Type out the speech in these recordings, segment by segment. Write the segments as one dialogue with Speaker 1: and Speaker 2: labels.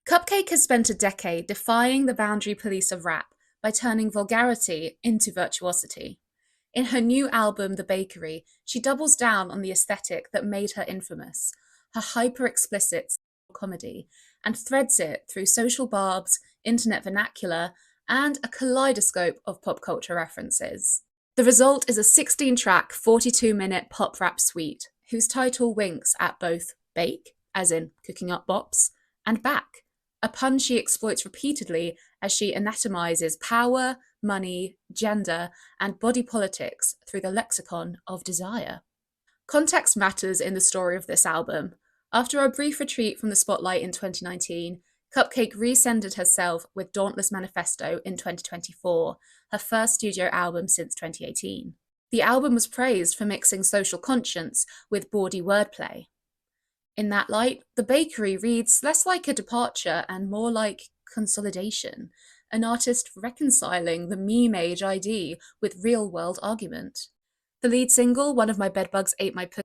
Speaker 1: CupcakKe has spent a decade defying the boundary police of rap by turning vulgarity into virtuosity. In her new album, BakKery, she doubles down on the aesthetic that made her infamous, her hyper-explicit comedy, and threads it through social barbs, internet vernacular, and a kaleidoscope of pop culture references. The result is a 16-track, 42-minute pop rap suite, whose title winks at both bake, as in cooking up bops, and back, a pun she exploits repeatedly as she anatomizes power, money, gender, and body politics through the lexicon of desire. Context matters in the story of this album. After a brief retreat from the spotlight in 2019, CupcakKe recentered herself with Dauntless Manifesto in 2024, her first studio album since 2018. The album was praised for mixing social conscience with bawdy wordplay. In that light, BakKery reads less like a departure and more like consolidation, an artist reconciling the meme-age ID with real-world argument. The lead single, One of My Bedbugs Ate My Pussy,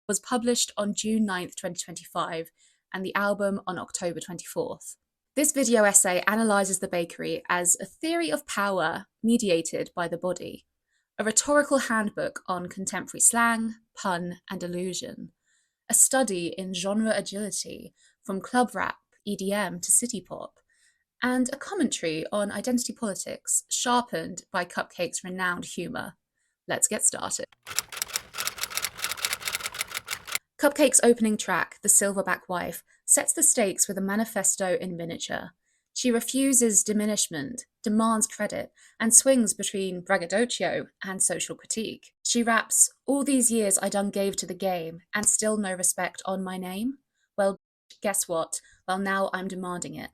Speaker 1: was published on June 9th, 2025, and the album on October 24th. This video essay analyses BakKery as a theory of power mediated by the body, a rhetorical handbook on contemporary slang, pun, and illusion, a study in genre agility from club rap, EDM to city pop, and a commentary on identity politics sharpened by CupcakKe's renowned humour. Let's get started. CupcakKe's opening track, The Silverback Wife, sets the stakes with a manifesto in miniature. She refuses diminishment, demands credit, and swings between braggadocio and social critique. She raps, "All these years I done gave to the game, and still no respect on my name? Well, guess what? Well, now I'm demanding it."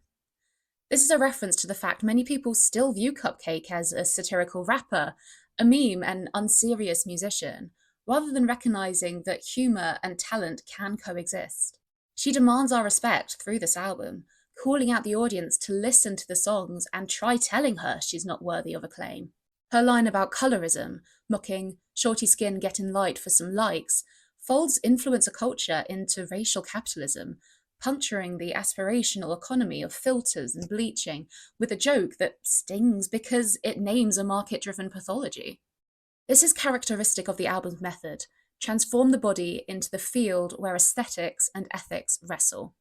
Speaker 1: This is a reference to the fact many people still view CupcakKe as a satirical rapper, a meme and unserious musician, rather than recognizing that humor and talent can coexist. She demands our respect through this album, calling out the audience to listen to the songs and try telling her she's not worthy of acclaim. Her line about colorism, mocking shorty skin getting light for some likes, folds influencer culture into racial capitalism, puncturing the aspirational economy of filters and bleaching with a joke that stings because it names a market-driven pathology. This is characteristic of the album's method: transform the body into the field where aesthetics and ethics wrestle.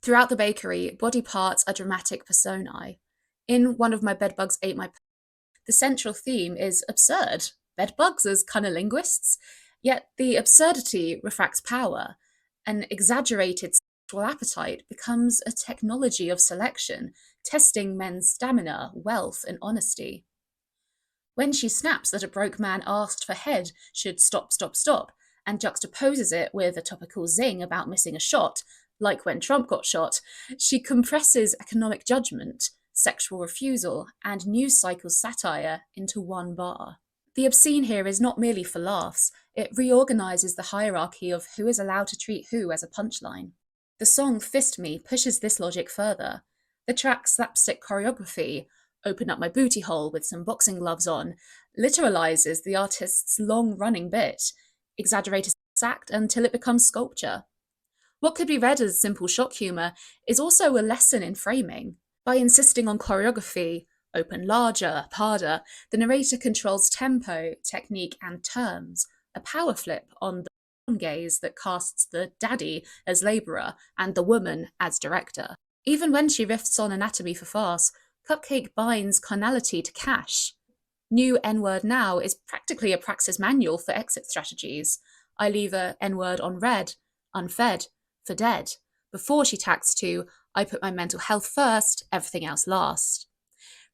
Speaker 1: Throughout BakKery, body parts are dramatic personae. In One of My Bedbugs Ate My Pussy, the central theme is absurd, bedbugs as cunnilinguists, yet the absurdity refracts power. An exaggerated sexual appetite becomes a technology of selection, testing men's stamina, wealth, and honesty. When she snaps that a broke man asked for head should stop, and juxtaposes it with a topical zing about missing a shot, like when Trump got shot, she compresses economic judgment, sexual refusal, and news cycle satire into one bar. The obscene here is not merely for laughs, it reorganizes the hierarchy of who is allowed to treat who as a punchline. The song Fist Me pushes this logic further. The track's slapstick choreography, "Open up my booty hole with some boxing gloves on," literalizes the artist's long-running bit, exaggerated act until it becomes sculpture. What could be read as simple shock humour is also a lesson in framing. By insisting on choreography, open larger, harder, the narrator controls tempo, technique, and terms, a power flip on the gaze that casts the daddy as labourer and the woman as director. Even when she riffs on anatomy for farce, CupcakKe binds carnality to cash. New N-word now is practically a praxis manual for exit strategies. I leave a N-word on red, unfed, for dead, before she tacks to, I put my mental health first, everything else last,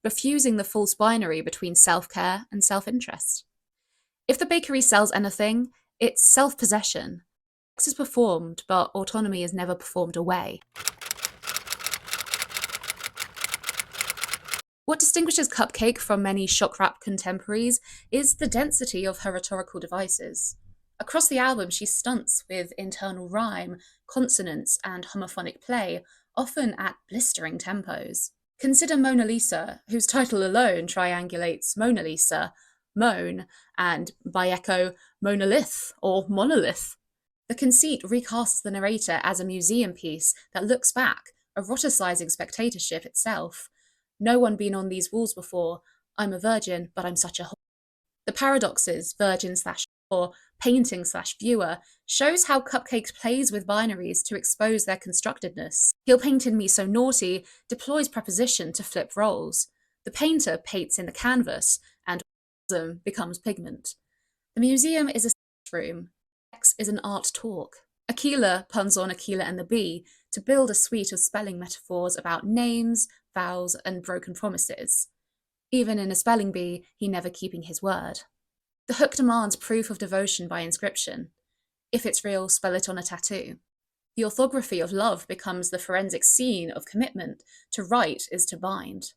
Speaker 1: refusing the false binary between self-care and self-interest. If BakKery sells anything, it's self-possession. Sex is performed, but autonomy is never performed away. What distinguishes CupcakKe from many shock rap contemporaries is the density of her rhetorical devices. Across the album, she stunts with internal rhyme, consonants, and homophonic play, often at blistering tempos. Consider Moan-a-Lisa, whose title alone triangulates Mona Lisa, Moan, and, by echo, monolith or monolith. The conceit recasts the narrator as a museum piece that looks back, eroticizing spectatorship itself. No one been on these walls before. I'm a virgin, but I'm such a whore. The paradoxes, virgin/whore, painting/viewer, shows how CupcakKe plays with binaries to expose their constructedness. He'll painted me so naughty deploys preposition to flip roles. The painter paints in the canvas, and becomes pigment. The museum is a sex room. Sex is an art talk. Aquila puns on Aquila and the Bee to build a suite of spelling metaphors about names, vows, and broken promises. Even in a spelling bee, he never keeping his word. The hook demands proof of devotion by inscription. If it's real, spell it on a tattoo. The orthography of love becomes the forensic scene of commitment. To write is to bind.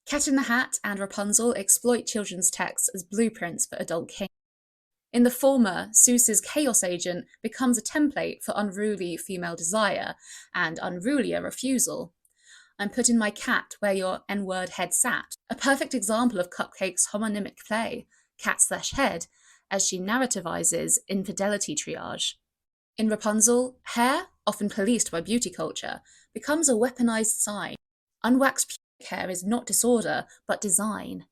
Speaker 1: Cat in the Hat and Rapunzel exploit children's texts as blueprints for adult kings. In the former, Seuss's chaos agent becomes a template for unruly female desire and unrulier refusal. I'm putting my cat where your N-word head sat. A perfect example of CupcakKe's homonymic play, cat/head, as she narrativizes infidelity triage. In Rapunzel, hair, often policed by beauty culture, becomes a weaponized sign. Unwaxed pubic hair is not disorder, but design.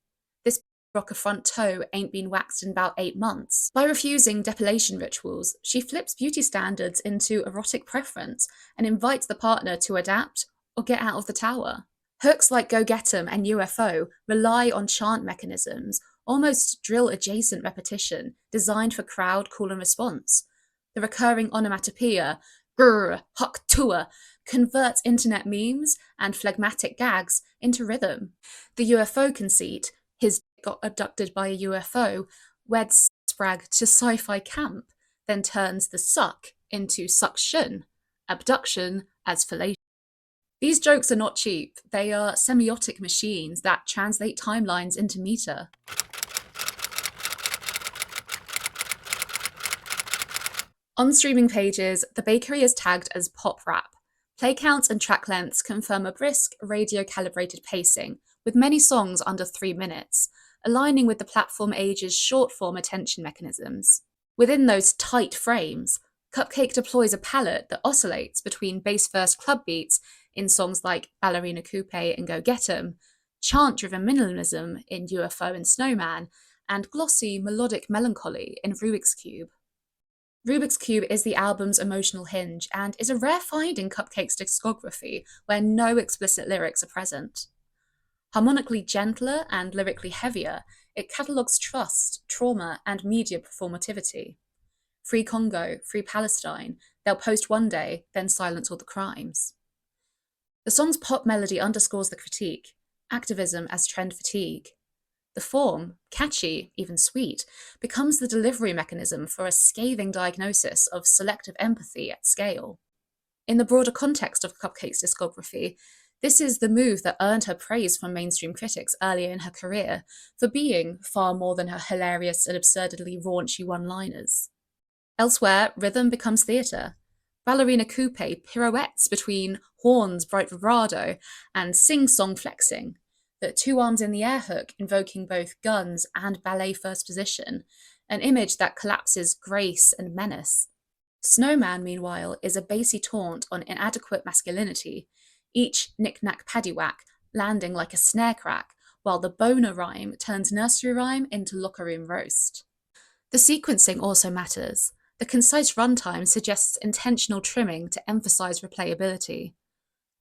Speaker 1: This rock a front toe ain't been waxed in about 8 months. By refusing depilation rituals, she flips beauty standards into erotic preference and invites the partner to adapt or get out of the tower. Hooks like Go Get 'em and UFO rely on chant mechanisms, almost drill-adjacent repetition, designed for crowd call and response. The recurring onomatopoeia, grr, huck tua, converts internet memes and phlegmatic gags into rhythm. The UFO conceit, his got abducted by a UFO, weds Sprag to sci-fi camp, then turns the suck into suction, abduction as fellation. These jokes are not cheap. They are semiotic machines that translate timelines into meter. On streaming pages, the BakKery is tagged as pop rap. Play counts and track lengths confirm a brisk, radio-calibrated pacing, with many songs under 3 minutes, aligning with the platform age's short-form attention mechanisms. Within those tight frames, CupcakKe deploys a palette that oscillates between bass-first club beats in songs like Ballerina Coupe and Go Get 'em, chant-driven minimalism in UFO and Snowman, and glossy, melodic melancholy in Rubik's Cube. Rubik's Cube is the album's emotional hinge and is a rare find in CupcakKe's discography where no explicit lyrics are present. Harmonically gentler and lyrically heavier, it catalogues trust, trauma, and media performativity. Free Congo, free Palestine, they'll post one day, then silence all the crimes. The song's pop melody underscores the critique, activism as trend fatigue. The form, catchy, even sweet, becomes the delivery mechanism for a scathing diagnosis of selective empathy at scale. In the broader context of CupcakKe's discography, this is the move that earned her praise from mainstream critics earlier in her career for being far more than her hilarious and absurdly raunchy one-liners. Elsewhere, rhythm becomes theatre. Ballerina Coupe pirouettes between horns, bright vibrato, and sing-song flexing, the 2 arms in the air hook invoking both guns and ballet first position, an image that collapses grace and menace. Snowman, meanwhile, is a bassy taunt on inadequate masculinity, each knick-knack paddywhack landing like a snare crack, while the boner rhyme turns nursery rhyme into locker room roast. The sequencing also matters. The concise runtime suggests intentional trimming to emphasize replayability.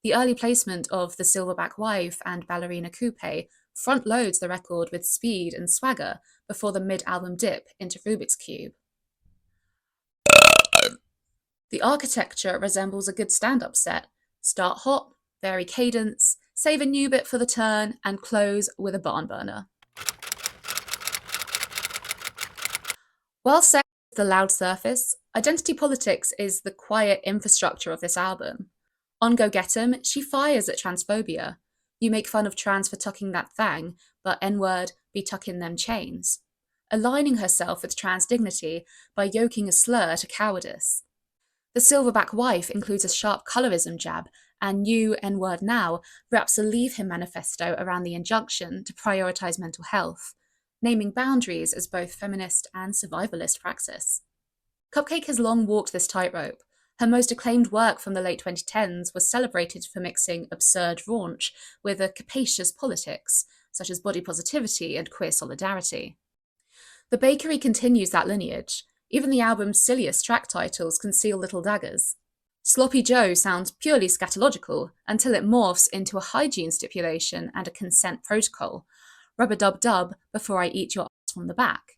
Speaker 1: The early placement of The Silverback Wife and Ballerina Coupe front-loads the record with speed and swagger before the mid-album dip into Rubik's Cube. The architecture resembles a good stand-up set. Start hot, vary cadence, save a new bit for the turn, and close with a barn burner. While sex is the loud surface, identity politics is the quiet infrastructure of this album. On Go Get 'em, she fires at transphobia. You make fun of trans for tucking that thang, but N-word be tucking them chains. Aligning herself with trans dignity by yoking a slur to cowardice. The Silverback Wife includes a sharp colorism jab, and New N-word Now wraps a Leave Him manifesto around the injunction to prioritize mental health, naming boundaries as both feminist and survivalist praxis. CupcakKe has long walked this tightrope. Her most acclaimed work from the late 2010s was celebrated for mixing absurd raunch with a capacious politics, such as body positivity and queer solidarity. The BakKery continues that lineage. Even the album's silliest track titles conceal little daggers. Sloppy Joe sounds purely scatological until it morphs into a hygiene stipulation and a consent protocol. Rub-a-dub-dub before I eat your ass from the back.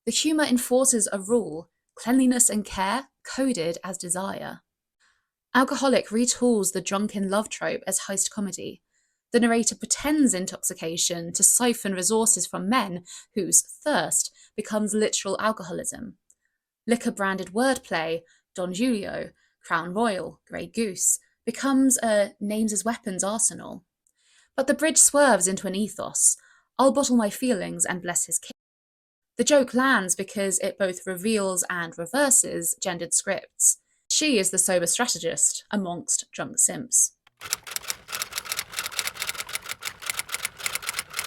Speaker 1: The humour enforces a rule, cleanliness and care coded as desire. Alcoholic retools the drunken love trope as heist comedy. The narrator pretends intoxication to siphon resources from men whose thirst becomes literal alcoholism. Liquor-branded wordplay, Don Julio, Crown Royal, Grey Goose, becomes a names as weapons arsenal. But the bridge swerves into an ethos. I'll bottle my feelings and bless his king. The joke lands because it both reveals and reverses gendered scripts. She is the sober strategist amongst drunk simps.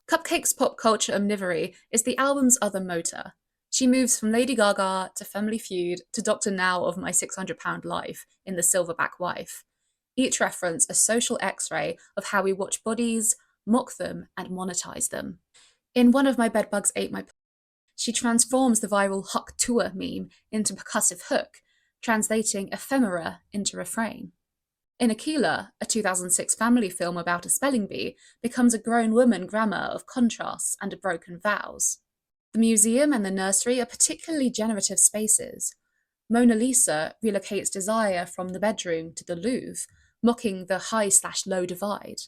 Speaker 1: CupcakKe's pop culture omnivory is the album's other motor. She moves from Lady Gaga to Family Feud to Dr. Now of My £600 Life in The Silverback Wife. Each reference a social x-ray of how we watch bodies, mock them, and monetize them. In One of My Bedbugs Ate My she transforms the viral Huck Tour meme into percussive hook, translating ephemera into refrain. In Aquila, a 2006 family film about a spelling bee, becomes a grown woman grammar of contrasts and broken vows. The museum and the nursery are particularly generative spaces. Moan-a-Lisa relocates desire from the bedroom to the Louvre, mocking the high/low divide.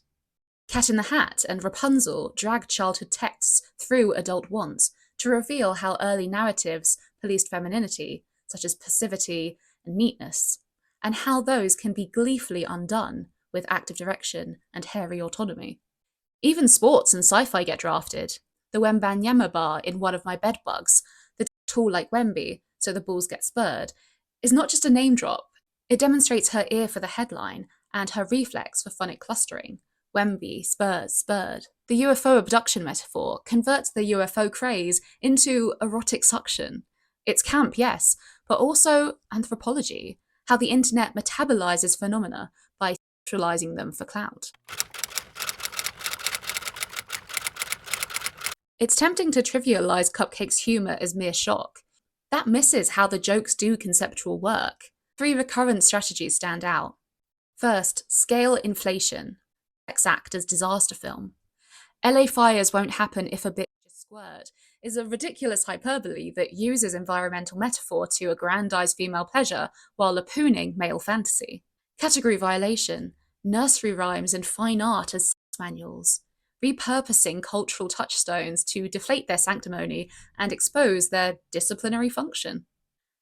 Speaker 1: Cat in the Hat and Rapunzel drag childhood texts through adult wants to reveal how early narratives policed femininity, such as passivity and neatness, and how those can be gleefully undone with active direction and hairy autonomy. Even sports and sci-fi get drafted. The Wembanyama bar in One of My Bedbugs, the tall like Wemby, so the balls get spurred, is not just a name drop. It demonstrates her ear for the headline and her reflex for phonic clustering. Wemby, spurs, spurred. The UFO abduction metaphor converts the UFO craze into erotic suction. It's camp, yes, but also anthropology, how the internet metabolizes phenomena by sexualizing them for clout. It's tempting to trivialize CupcakKe's humor as mere shock. That misses how the jokes do conceptual work. 3 recurrent strategies stand out. First, scale inflation. Sex act as disaster film. LA fires won't happen if a bitch is squirt is a ridiculous hyperbole that uses environmental metaphor to aggrandize female pleasure while lampooning male fantasy. Category violation. Nursery rhymes and fine art as sex manuals. Repurposing cultural touchstones to deflate their sanctimony and expose their disciplinary function.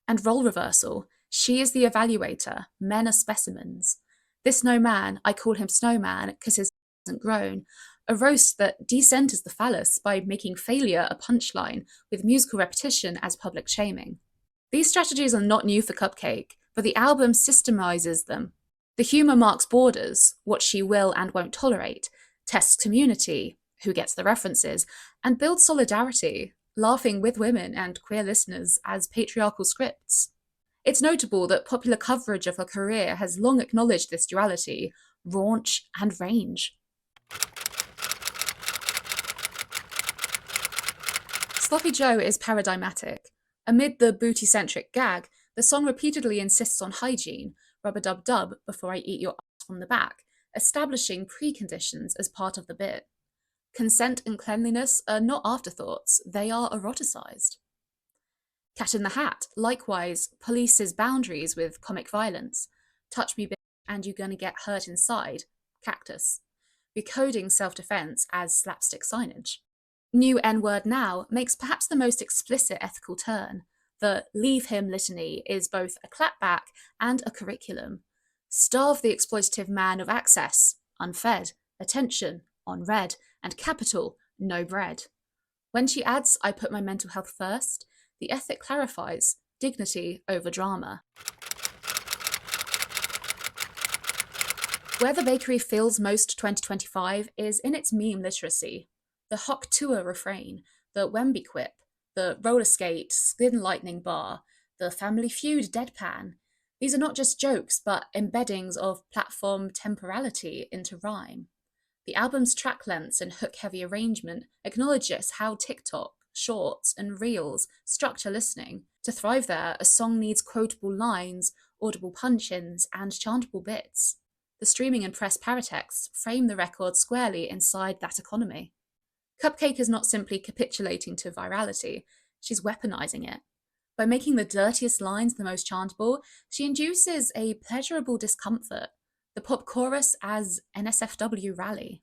Speaker 1: And role reversal. She is the evaluator, men are specimens. This no man, I call him Snowman because his hasn't grown. A roast that decenters the phallus by making failure a punchline with musical repetition as public shaming. These strategies are not new for CupcakKe, but the album systemizes them. The humor marks borders, what she will and won't tolerate, tests community, who gets the references, and builds solidarity, laughing with women and queer listeners as patriarchal scripts. It's notable that popular coverage of her career has long acknowledged this duality, raunch and range. Sloppy Joe is paradigmatic. Amid the booty-centric gag, the song repeatedly insists on hygiene, rub-a-dub-dub before I eat your ass from the back, establishing preconditions as part of the bit. Consent and cleanliness are not afterthoughts, they are eroticized. Cat in the Hat, likewise, polices boundaries with comic violence. Touch me, bitch, and you're gonna get hurt inside. Cactus. Recoding self-defense as slapstick signage. New N-word now makes perhaps the most explicit ethical turn. The leave him litany is both a clapback and a curriculum. Starve the exploitative man of access, unfed, attention, on red, and capital, no bread. When she adds, I put my mental health first, the ethic clarifies, dignity over drama. Where the BakKery feels most 2025 is in its meme literacy. The Hock Tour refrain, the Wemby quip, the roller skate, skin lightning bar, the Family Feud deadpan. These are not just jokes, but embeddings of platform temporality into rhyme. The album's track lengths and hook-heavy arrangement acknowledges how TikTok, Shorts, and Reels structure listening. To thrive there, a song needs quotable lines, audible punch-ins, and chantable bits. The streaming and press paratexts frame the record squarely inside that economy. CupcakKe is not simply capitulating to virality, she's weaponizing it. By making the dirtiest lines the most chantable, she induces a pleasurable discomfort, the pop chorus as NSFW rally.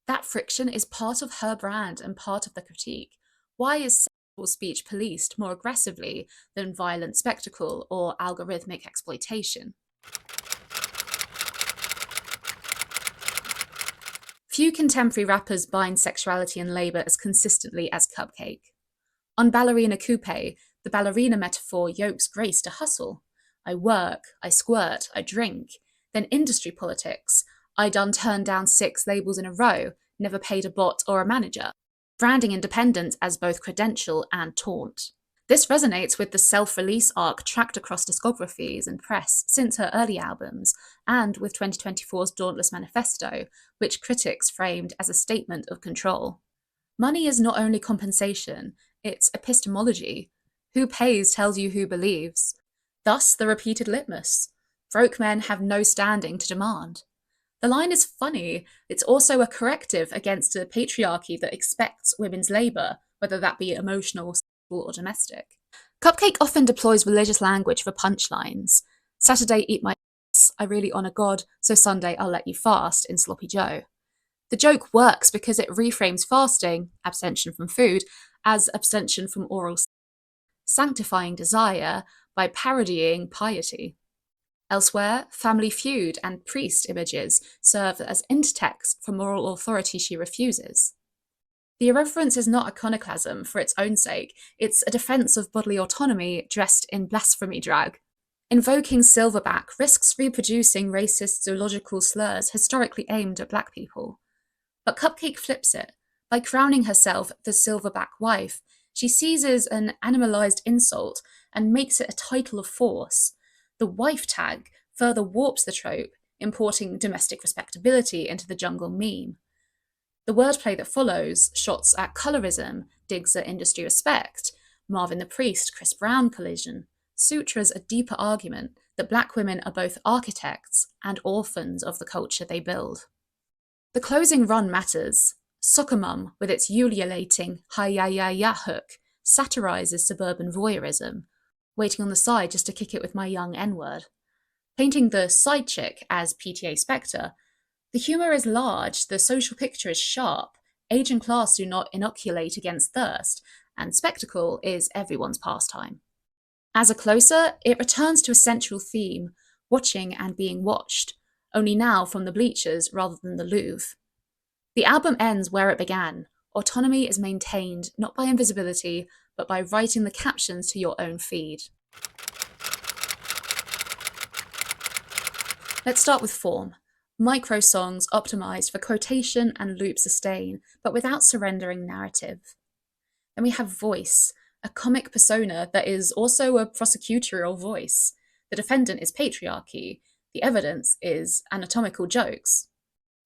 Speaker 1: That friction is part of her brand and part of the critique. Why is sexual speech policed more aggressively than violent spectacle or algorithmic exploitation? Few contemporary rappers bind sexuality and labour as consistently as CupcakKe. On Ballerina Coupe, the ballerina metaphor yokes grace to hustle. I work, I squirt, I drink. Then industry politics. I done turned down 6 labels in a row, never paid a bot or a manager. Branding independence as both credential and taunt. This resonates with the self-release arc tracked across discographies and press since her early albums, and with 2024's Dauntless Manifesto, which critics framed as a statement of control. Money is not only compensation, it's epistemology. Who pays tells you who believes. Thus, the repeated litmus. Broke men have no standing to demand. The line is funny. It's also a corrective against a patriarchy that expects women's labour, whether that be emotional, sexual, or domestic. CupcakKe often deploys religious language for punchlines. Saturday, eat my ass, I really honour God, so Sunday I'll let you fast in Sloppy Joe. The joke works because it reframes fasting, abstention from food, as abstention from oral sex, sanctifying desire by parodying piety. Elsewhere, Family Feud and priest images serve as intertext for moral authority she refuses. The irreverence is not iconoclasm for its own sake, it's a defence of bodily autonomy dressed in blasphemy drag. Invoking Silverback risks reproducing racist zoological slurs historically aimed at black people. But CupcakKe flips it. By crowning herself the Silverback wife, she seizes an animalised insult and makes it a title of force. The wife tag further warps the trope, importing domestic respectability into the jungle meme. The wordplay that follows, shots at colorism, digs at industry respect, Marvin the Priest, Chris Brown collision, sutras a deeper argument that black women are both architects and orphans of the culture they build. The closing run matters. Soccer Mum, with its ululating hi-ya-ya-ya hook, satirises suburban voyeurism, waiting on the side just to kick it with my young N-word. Painting the side chick as PTA Spectre, the humour is large, the social picture is sharp, age and class do not inoculate against thirst, and spectacle is everyone's pastime. As a closer, it returns to a central theme, watching and being watched, only now from the bleachers rather than the Louvre. The album ends where it began. Autonomy is maintained not by invisibility, but by writing the captions to your own feed. Let's start with form. Micro songs optimised for quotation and loop sustain, but without surrendering narrative. Then we have voice, a comic persona that is also a prosecutorial voice. The defendant is patriarchy, the evidence is anatomical jokes.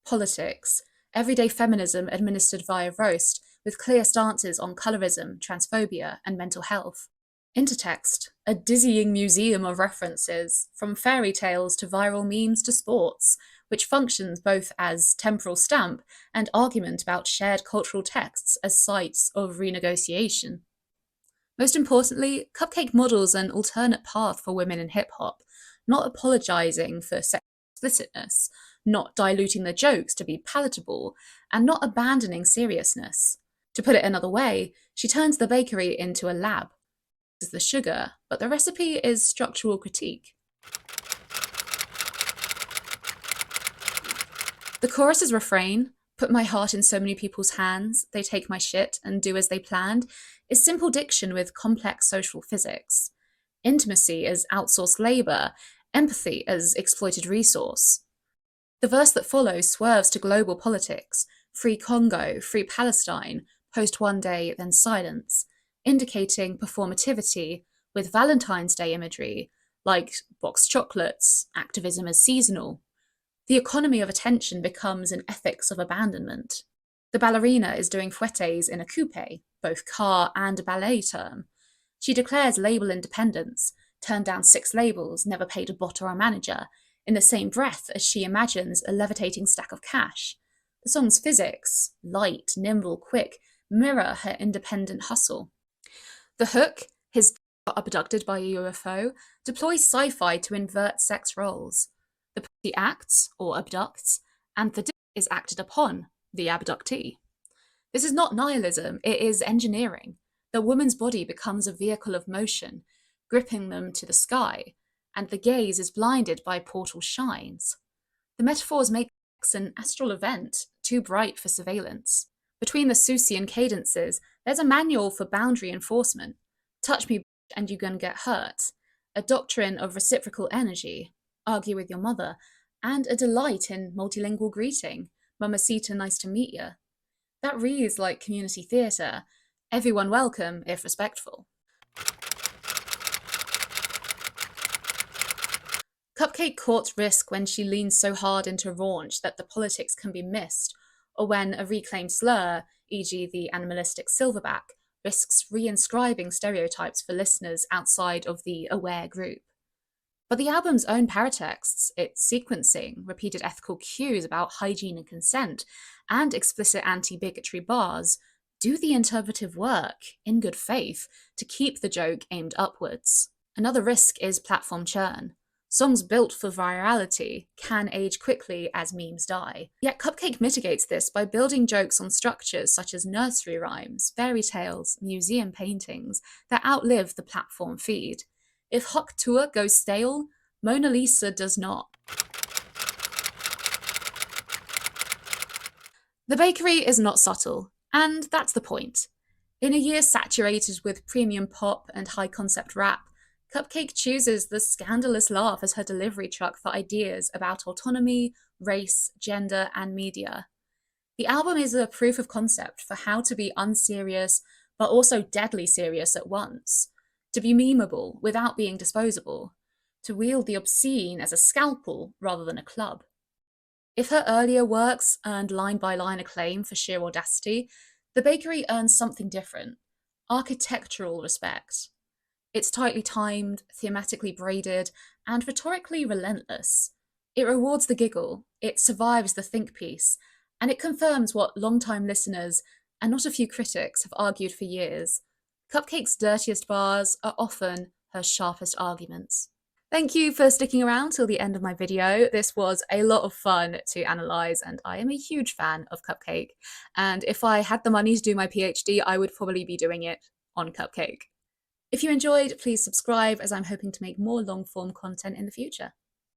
Speaker 1: Politics, everyday feminism administered via roast, with clear stances on colorism, transphobia, and mental health. Intertext, a dizzying museum of references, from fairy tales to viral memes to sports, which functions both as temporal stamp and argument about shared cultural texts as sites of renegotiation. Most importantly, CupcakKe models an alternate path for women in hip-hop, not apologising for sexual explicitness, not diluting the jokes to be palatable, and not abandoning seriousness. To put it another way, she turns the bakery into a lab. This is the sugar, but the recipe is structural critique. The chorus's refrain, "Put my heart in so many people's hands, they take my shit and do as they planned," is simple diction with complex social physics. Intimacy as outsourced labour, empathy as exploited resource. The verse that follows swerves to global politics, free Congo, free Palestine, post one day, then silence, indicating performativity with Valentine's Day imagery, like boxed chocolates, activism as seasonal. The economy of attention becomes an ethics of abandonment. The ballerina is doing fouettes in a coupe, both car and ballet term. She declares label independence, turned down 6 labels, never paid a bot or a manager, in the same breath as she imagines a levitating stack of cash. The song's physics, light, nimble, quick, mirror her independent hustle. The hook, his abducted by a UFO, deploys sci-fi to invert sex roles. The pussy acts, or abducts, and the dick is acted upon, the abductee. This is not nihilism, it is engineering. The woman's body becomes a vehicle of motion, gripping them to the sky, and the gaze is blinded by portal shines. The metaphors make sex an astral event, too bright for surveillance. Between the Seussian cadences, there's a manual for boundary enforcement. Touch me and you gonna get hurt. A doctrine of reciprocal energy. Argue with your mother. And a delight in multilingual greeting. Mamacita, nice to meet ya. That reads like community theatre. Everyone welcome, if respectful. CupcakKe courts risk when she leans so hard into raunch that the politics can be missed, or when a reclaimed slur, e.g. the animalistic silverback, risks reinscribing stereotypes for listeners outside of the aware group. But the album's own paratexts, its sequencing, repeated ethical cues about hygiene and consent, and explicit anti-bigotry bars, do the interpretive work, in good faith, to keep the joke aimed upwards. Another risk is platform churn. Songs built for virality can age quickly as memes die. Yet CupcakKe mitigates this by building jokes on structures such as nursery rhymes, fairy tales, museum paintings that outlive the platform feed. If Hock Tour goes stale, Moan-a-Lisa does not. The BakKery is not subtle, and that's the point. In a year saturated with premium pop and high-concept rap, CupcakKe chooses the scandalous laugh as her delivery truck for ideas about autonomy, race, gender, and media. The album is a proof of concept for how to be unserious, but also deadly serious at once. To be memeable without being disposable. To wield the obscene as a scalpel rather than a club. If her earlier works earned line-by-line acclaim for sheer audacity, the BakKery earns something different. Architectural respect. It's tightly timed, thematically braided, and rhetorically relentless. It rewards the giggle, it survives the think piece, and it confirms what long-time listeners, and not a few critics, have argued for years. CupcakKe's dirtiest bars are often her sharpest arguments. Thank you for sticking around till the end of my video. This was a lot of fun to analyse, and I am a huge fan of CupcakKe. And if I had the money to do my PhD, I would probably be doing it on CupcakKe. If you enjoyed, please subscribe, as I'm hoping to make more long-form content in the future.